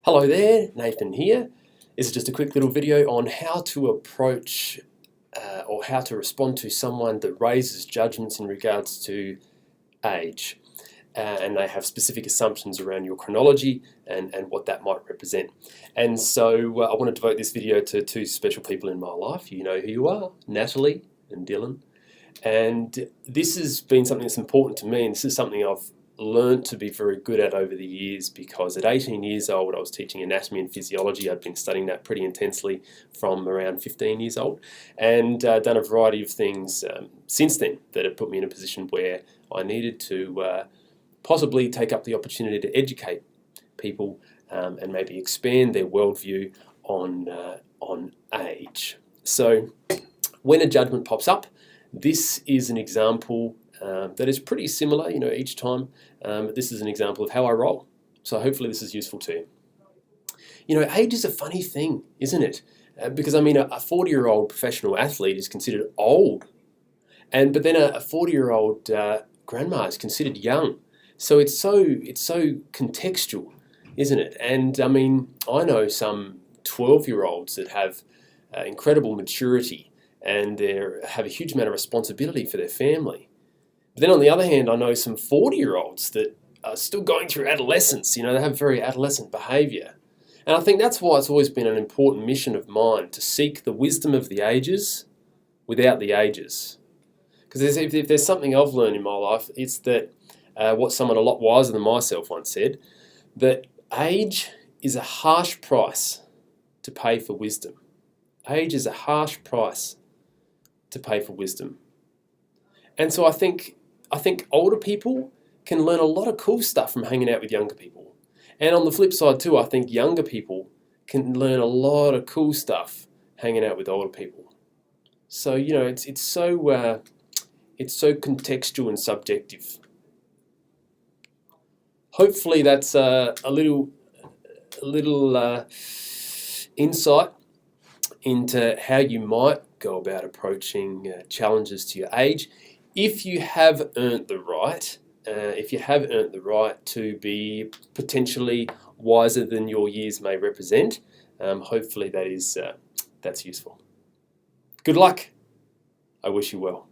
Hello there, Nathan here. This is just a quick little video on how to approach or how to respond to someone that raises judgments in regards to age. And they have specific assumptions around your chronology and what that might represent. And so I want to devote this video to two special people in my life. You know who you are, Natalie and Dylan. And this has been something that's important to me, and this is something I've learned to be very good at over the years, because at 18 years old I was teaching anatomy and physiology. I'd been studying that pretty intensely from around 15 years old, and done a variety of things since then that have put me in a position where I needed to possibly take up the opportunity to educate people and maybe expand their worldview on age. So when a judgment pops up, this is an example that is pretty similar, each time. This is an example of how I roll. So hopefully this is useful to you. Age is a funny thing, isn't it? Because a 40-year-old professional athlete is considered old, but then a 40-year-old grandma is considered young. So it's so contextual, isn't it? And I know some 12-year-olds that have incredible maturity and they have a huge amount of responsibility for their family. But then on the other hand, I know some 40-year-olds that are still going through adolescence. They have very adolescent behaviour. And I think that's why it's always been an important mission of mine to seek the wisdom of the ages without the ages. Because if there's something I've learned in my life, it's that what someone a lot wiser than myself once said, that age is a harsh price to pay for wisdom. Age is a harsh price to pay for wisdom. And so I think older people can learn a lot of cool stuff from hanging out with younger people. And on the flip side too, I think younger people can learn a lot of cool stuff hanging out with older people. So it's so contextual and subjective. Hopefully that's a little insight into how you might go about approaching challenges to your age. If you have earned the right, to be potentially wiser than your years may represent, hopefully that's useful. Good luck. I wish you well.